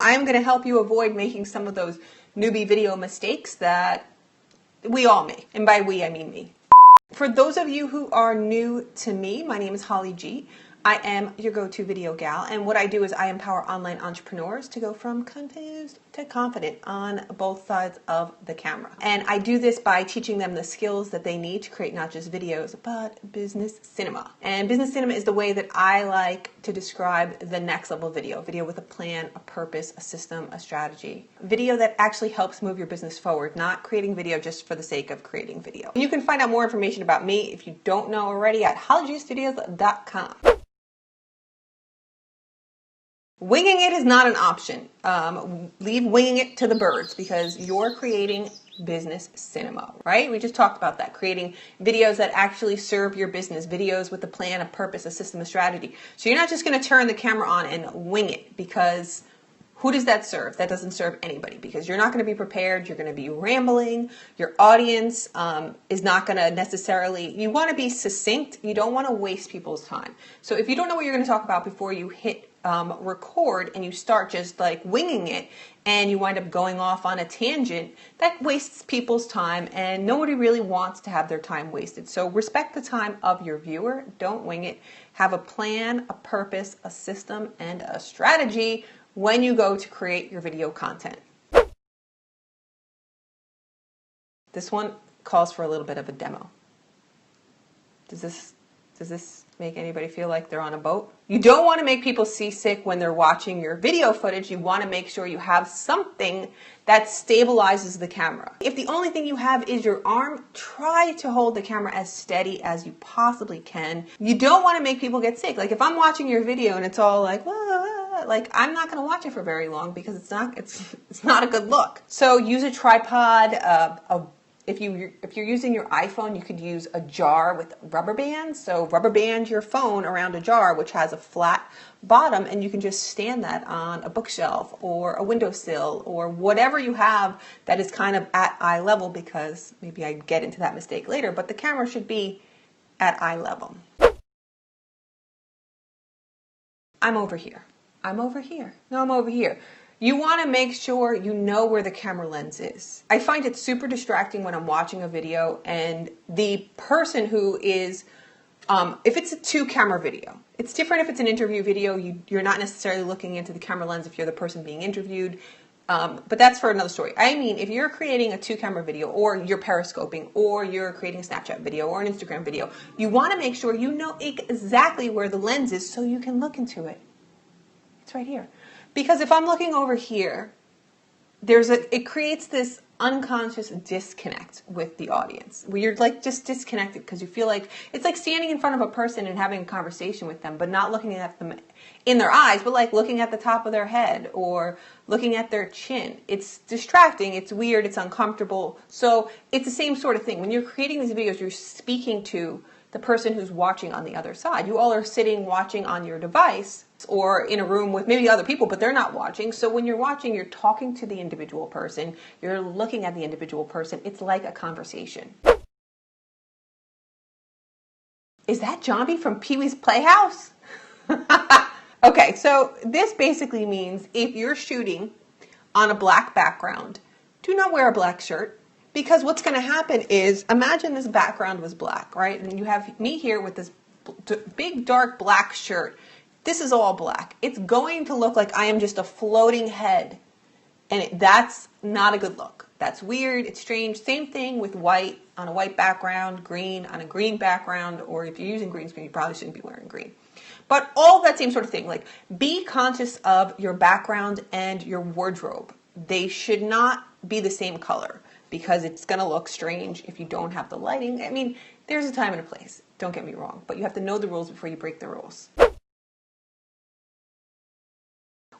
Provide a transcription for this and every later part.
I'm going to help you avoid making some of those newbie video mistakes that we all make. And by we, I mean me. For those of you who are new to me, my name is Holly G. I am your go-to video gal, and what I do is I empower online entrepreneurs to go from confused to confident on both sides of the camera. And I do this by teaching them the skills that they need to create not just videos, but business cinema. And business cinema is the way that I like to describe the next level video. Video with a plan, a purpose, a system, a strategy. Video that actually helps move your business forward, not creating video just for the sake of creating video. You can find out more information about me if you don't know already at hollystudios.com. Winging it is not an option. Leave winging it to the birds because you're creating business cinema, right? We just talked about that, creating videos that actually serve your business, videos with a plan, a purpose, a system, a strategy. So you're not just going to turn the camera on and wing it, because who does that serve? That doesn't serve anybody, because you're not going to be prepared. You're going to be rambling. Your audience is not going to necessarily, you want to be succinct. You don't want to waste people's time. So if you don't know what you're going to talk about before you hit record and you start just like winging it and you wind up going off on a tangent, that wastes people's time, and nobody really wants to have their time wasted. So respect the time of your viewer. Don't wing it. Have a plan, a purpose, a system, and a strategy when you go to create your video content. This one calls for a little bit of a demo. Does this make anybody feel like they're on a boat? You don't want to make people seasick when they're watching your video footage. You want to make sure you have something that stabilizes the camera. If the only thing you have is your arm, try to hold the camera as steady as you possibly can. You don't want to make people get sick. Like if I'm watching your video and it's all like, like I'm not going to watch it for very long because it's not a good look. So use a tripod, if you're using your iPhone, you could use a jar with rubber bands. So rubber band your phone around a jar which has a flat bottom, and you can just stand that on a bookshelf or a windowsill or whatever you have that is kind of at eye level, because maybe I get into that mistake later, but the camera should be at eye level. I'm over here. I'm over here. No, I'm over here. You want to make sure you know where the camera lens is. I find it super distracting when I'm watching a video and the person who is, if it's a 2-camera video, it's different if it's an interview video. You're not necessarily looking into the camera lens if you're the person being interviewed, but that's for another story. I mean, if you're creating a 2-camera video, or you're periscoping, or you're creating a Snapchat video or an Instagram video, you want to make sure you know exactly where the lens is so you can look into it. It's right here. Because if I'm looking over here, it creates this unconscious disconnect with the audience, where you're like just disconnected because you feel like it's like standing in front of a person and having a conversation with them, but not looking at them in their eyes, but like looking at the top of their head or looking at their chin. It's distracting, it's weird, it's uncomfortable. So it's the same sort of thing. When you're creating these videos, you're speaking to the person who's watching on the other side. You all are sitting watching on your device or in a room with maybe other people, but they're not watching. So when you're watching, you're talking to the individual person. You're looking at the individual person. It's like a conversation. Is that JAMBI from Pee-wee's Playhouse? Okay, so this basically means if you're shooting on a black background, do not wear a black shirt. Because what's going to happen is, imagine this background was black, right? And you have me here with this big dark black shirt. This is all black. It's going to look like I am just a floating head. And that's not a good look. That's weird. It's strange. Same thing with white on a white background, green on a green background, or if you're using green screen, you probably shouldn't be wearing green. But all that same sort of thing. Like, be conscious of your background and your wardrobe. They should not be the same color, because it's going to look strange if you don't have the lighting. I mean, there's a time and a place, don't get me wrong, but you have to know the rules before you break the rules.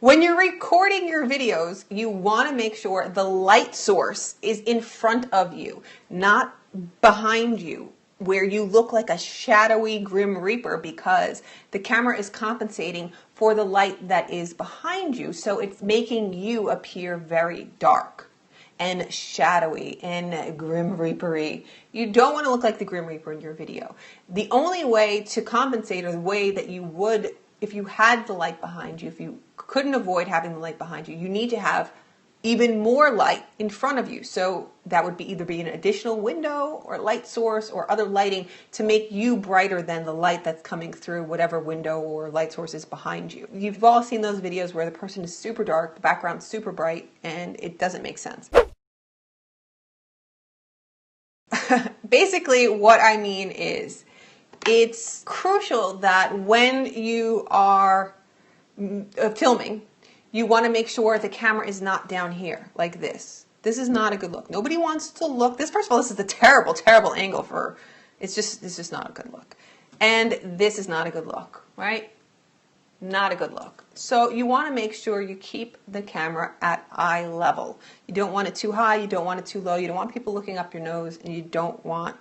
When you're recording your videos, you want to make sure the light source is in front of you, not behind you, where you look like a shadowy Grim Reaper, because the camera is compensating for the light that is behind you, so it's making you appear very dark and shadowy and Grim Reaper-y. You don't want to look like the Grim Reaper in your video. The only way to compensate, or the way that you would if you had the light behind you, if you couldn't avoid having the light behind you, you need to have even more light in front of you. So that would be either be an additional window or light source or other lighting to make you brighter than the light that's coming through whatever window or light source is behind you. You've all seen those videos where the person is super dark, the background's super bright, and it doesn't make sense. Basically, what I mean is it's crucial that when you are filming, you want to make sure the camera is not down here like this. This is not a good look. Nobody wants to look. This, first of all, this is a terrible, terrible angle for, it's just not a good look. And this is not a good look, right? Not a good look. So you want to make sure you keep the camera at eye level. You don't want it too high, you don't want it too low, you don't want people looking up your nose, and you don't want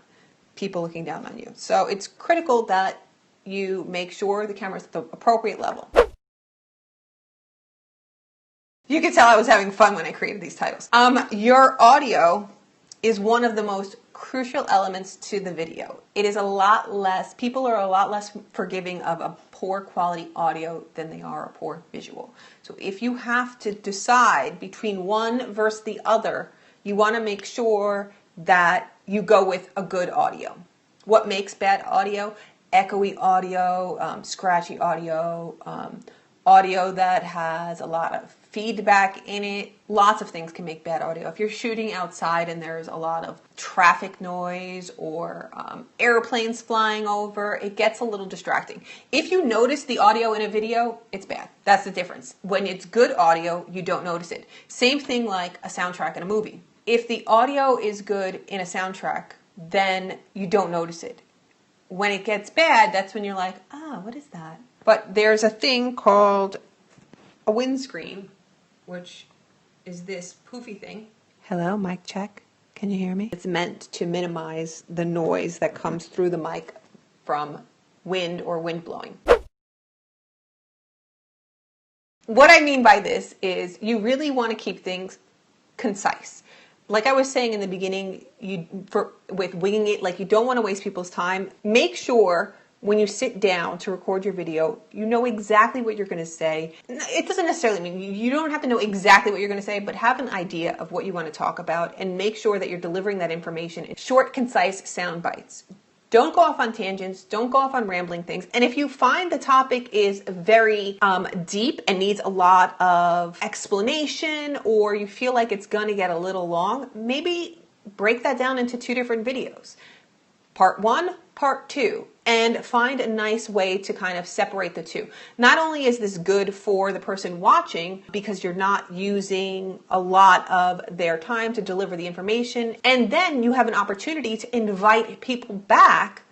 people looking down on you. So it's critical that you make sure the camera is at the appropriate level. You can tell I was having fun when I created these titles. Your audio is one of the most crucial elements to the video. It is a lot less, people are a lot less forgiving of a poor quality audio than they are a poor visual. So if you have to decide between one versus the other, you want to make sure that you go with a good audio. What makes bad audio? Echoey audio, scratchy audio, audio that has a lot of feedback in it. Lots of things can make bad audio. If you're shooting outside and there's a lot of traffic noise or airplanes flying over, it gets a little distracting. If you notice the audio in a video, it's bad. That's the difference. When it's good audio, you don't notice it. Same thing like a soundtrack in a movie. If the audio is good in a soundtrack, then you don't notice it. When it gets bad, that's when you're like, ah, what is that? But there's a thing called a windscreen, which is this poofy thing. Hello, mic check. Can you hear me? It's meant to minimize the noise that comes through the mic from wind or wind blowing. What I mean by this is you really want to keep things concise. Like I was saying in the beginning, with winging it, like you don't want to waste people's time. Make sure when you sit down to record your video, you know exactly what you're going to say. It doesn't necessarily mean you don't have to know exactly what you're going to say, but have an idea of what you want to talk about and make sure that you're delivering that information in short, concise sound bites. Don't go off on tangents. Don't go off on rambling things. And if you find the topic is very deep and needs a lot of explanation, or you feel like it's going to get a little long, maybe break that down into 2 different videos. Part 1, Part 2, and find a nice way to kind of separate the two. Not only is this good for the person watching because you're not using a lot of their time to deliver the information, and then you have an opportunity to invite people back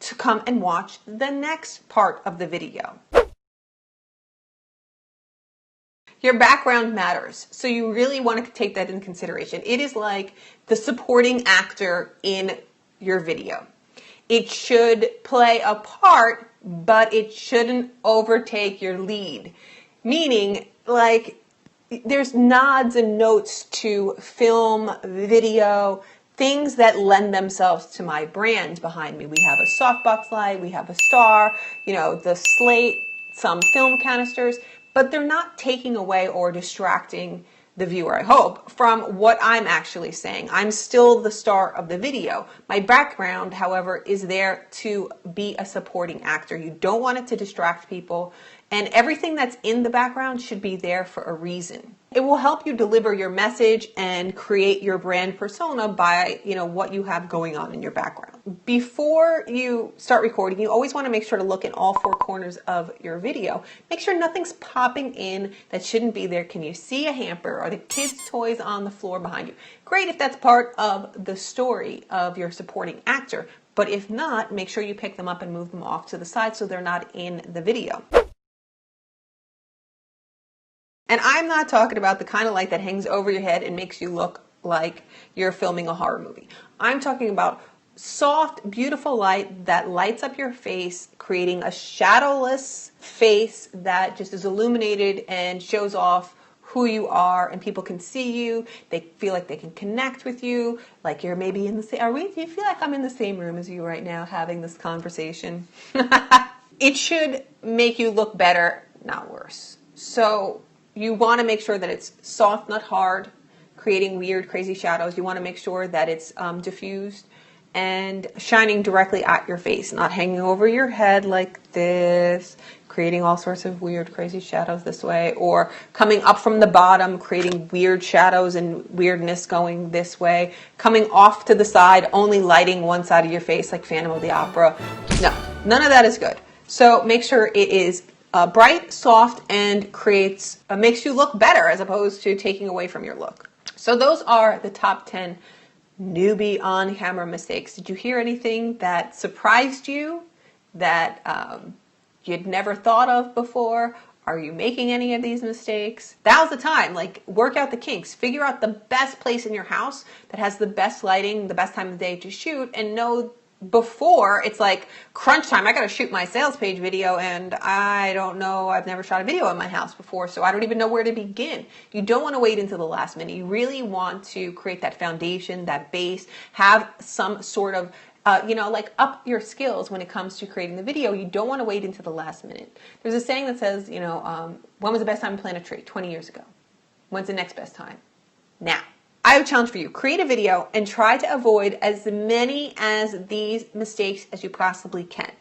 to come and watch the next part of the video. Your background matters, so you really want to take that into consideration. It is like the supporting actor in your video. It should play a part, but it shouldn't overtake your lead. Meaning, like, there's nods and notes to film, video, things that lend themselves to my brand behind me. We have a softbox light, we have a star, you know, the slate, some film canisters, but they're not taking away or distracting the viewer, I hope, from what I'm actually saying. I'm still the star of the video. My background, however, is there to be a supporting actor. You don't want it to distract people, and everything that's in the background should be there for a reason. It will help you deliver your message and create your brand persona by, you know, what you have going on in your background. Before you start recording, you always want to make sure to look in all 4 corners of your video. Make sure nothing's popping in that shouldn't be there. Can you see a hamper? Are the kids' toys on the floor behind you? Great if that's part of the story of your supporting actor, but if not, make sure you pick them up and move them off to the side so they're not in the video. And I'm not talking about the kind of light that hangs over your head and makes you look like you're filming a horror movie. I'm talking about soft, beautiful light that lights up your face, creating a shadowless face that just is illuminated and shows off who you are, and people can see you. They feel like they can connect with you, like you're maybe in the same, do you feel like I'm in the same room as you right now having this conversation? it should make you look better, not worse. So you want to make sure that it's soft, not hard, creating weird, crazy shadows. You want to make sure that it's diffused and shining directly at your face, not hanging over your head like this, creating all sorts of weird, crazy shadows this way, or coming up from the bottom, creating weird shadows and weirdness going this way, coming off to the side, only lighting one side of your face like Phantom of the Opera. No, none of that is good. So make sure it is bright, soft, and makes you look better as opposed to taking away from your look. So those are the top 10 newbie on-camera mistakes. Did you hear anything that surprised you, that you'd never thought of before? Are you making any of these mistakes? Now's the time. Like, work out the kinks. Figure out the best place in your house that has the best lighting, the best time of the day to shoot, and know before it's like crunch time. I got to shoot my sales page video, and I don't know. I've never shot a video in my house before, so I don't even know where to begin. You don't want to wait until the last minute. You really want to create that foundation, that base, have some sort of like up your skills when it comes to creating the video. You don't want to wait until the last minute. There's a saying that says, when was the best time to plant a tree? 20 years ago. When's the next best time? Now. I have a challenge for you. Create a video and try to avoid as many as these mistakes as you possibly can.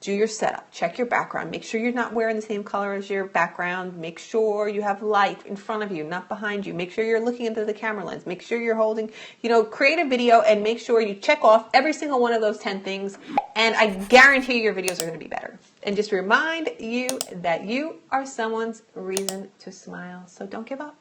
Do your setup. Check your background. Make sure you're not wearing the same color as your background. Make sure you have light in front of you, not behind you. Make sure you're looking into the camera lens. Make sure you're holding, create a video and make sure you check off every single one of those 10 things. And I guarantee your videos are going to be better. And just remind you that you are someone's reason to smile. So don't give up.